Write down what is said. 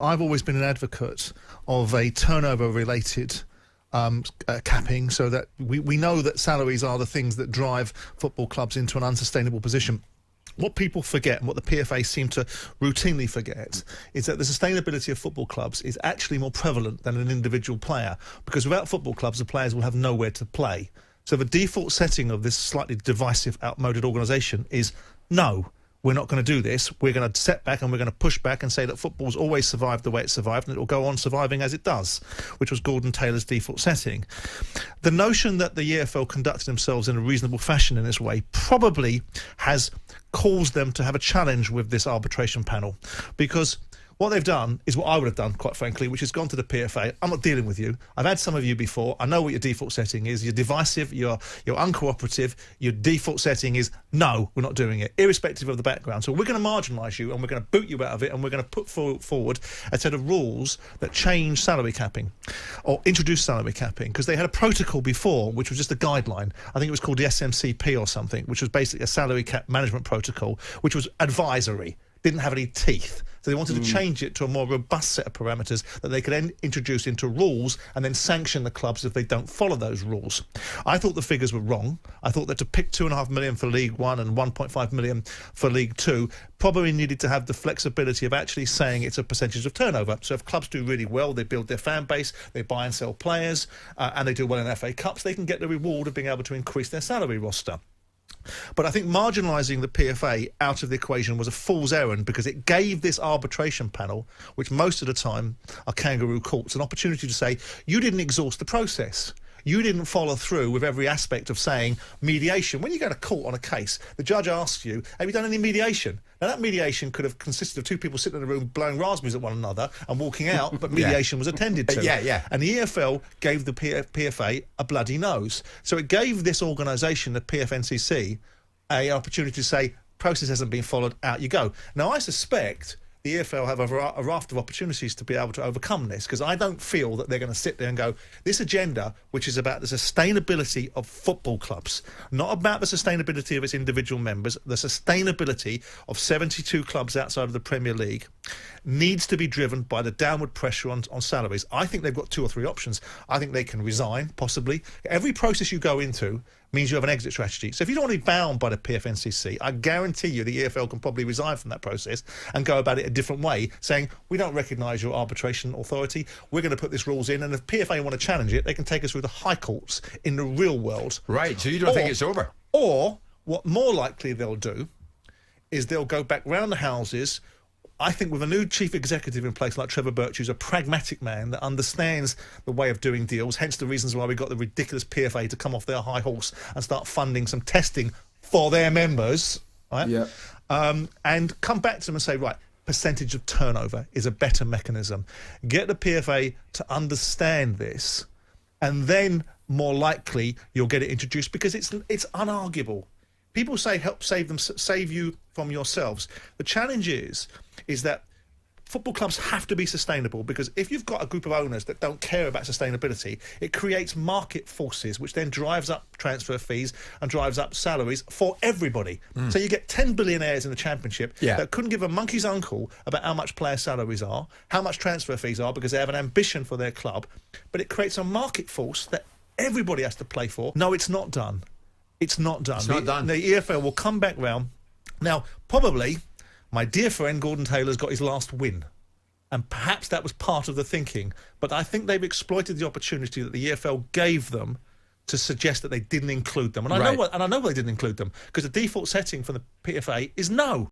I've always been an advocate of a turnover-related capping, so that we know that salaries are the things that drive football clubs into an unsustainable position. What people forget, and what the PFA seem to routinely forget, is that the sustainability of football clubs is actually more prevalent than an individual player, because without football clubs, the players will have nowhere to play. So the default setting of this slightly divisive, outmoded organisation is no. We're not going to do this. We're going to set back and we're going to push back and say that football's always survived the way it survived and it will go on surviving as it does, which was Gordon Taylor's default setting. The notion that the EFL conducted themselves in a reasonable fashion in this way probably has caused them to have a challenge with this arbitration panel, because what they've done is what I would have done, quite frankly, which is gone to the PFA. I'm not dealing with you. I've had some of you before. I know what your default setting is. You're divisive. You're uncooperative. Your default setting is no, we're not doing it, irrespective of the background. So we're going to marginalise you and we're going to boot you out of it, and we're going to put forward a set of rules that change salary capping or introduce salary capping, because they had a protocol before which was just a guideline. I think it was called the SMCP or something, which was basically a salary cap management protocol, which was advisory. Didn't have any teeth. So they wanted to change it to a more robust set of parameters that they could then introduce into rules and then sanction the clubs if they don't follow those rules. I thought the figures were wrong. I thought that to pick 2.5 million for League One and 1.5 million for League Two probably needed to have the flexibility of actually saying it's a percentage of turnover. So if clubs do really well, they build their fan base, they buy and sell players, and they do well in FA Cups, they can get the reward of being able to increase their salary roster. But I think marginalising the PFA out of the equation was a fool's errand, because it gave this arbitration panel, which most of the time are kangaroo courts, an opportunity to say, you didn't exhaust the process. You didn't follow through with every aspect of saying mediation. When you go to court on a case, the judge asks you, have you done any mediation? Now, that mediation could have consisted of two people sitting in a room blowing raspberries at one another and walking out, but mediation was attended to. And the EFL gave the PFA a bloody nose. So it gave this organisation, the PFNCC, an opportunity to say, process hasn't been followed, out you go. Now, I suspect the EFL have a raft of opportunities to be able to overcome this, because I don't feel that they're going to sit there and go, this agenda, which is about the sustainability of football clubs, not about the sustainability of its individual members, the sustainability of 72 clubs outside of the Premier League, needs to be driven by the downward pressure on salaries. I think they've got two or three options. I think they can resign, possibly. Every process you go into means you have an exit strategy. So if you don't want to be bound by the PFNCC, I guarantee you the EFL can probably resign from that process and go about it a different way, saying, we don't recognise your arbitration authority, we're going to put these rules in, and if PFA want to challenge it, they can take us through the high courts in the real world. Right, so you don't think it's over? Or, what more likely they'll do is they'll go back round the houses, I think, with a new chief executive in place like Trevor Birch, who's a pragmatic man that understands the way of doing deals, hence the reasons why we got the ridiculous PFA to come off their high horse and start funding some testing for their members, right? Yeah. And come back to them and say, right, percentage of turnover is a better mechanism. Get the PFA to understand this, and then more likely you'll get it introduced, because it's unarguable. People say help save you from yourselves. The challenge is that football clubs have to be sustainable, because if you've got a group of owners that don't care about sustainability, it creates market forces, which then drives up transfer fees and drives up salaries for everybody. So you get 10 billionaires in the Championship that couldn't give a monkey's uncle about how much player salaries are, how much transfer fees are, because they have an ambition for their club. But it creates a market force that everybody has to play for. No, it's not done. It's not done. It's not done. The EFL will come back round. Now, probably, my dear friend Gordon Taylor's got his last win. And perhaps that was part of the thinking. But I think they've exploited the opportunity that the EFL gave them to suggest that they didn't include them. And I know why they didn't include them, because the default setting for the PFA is no.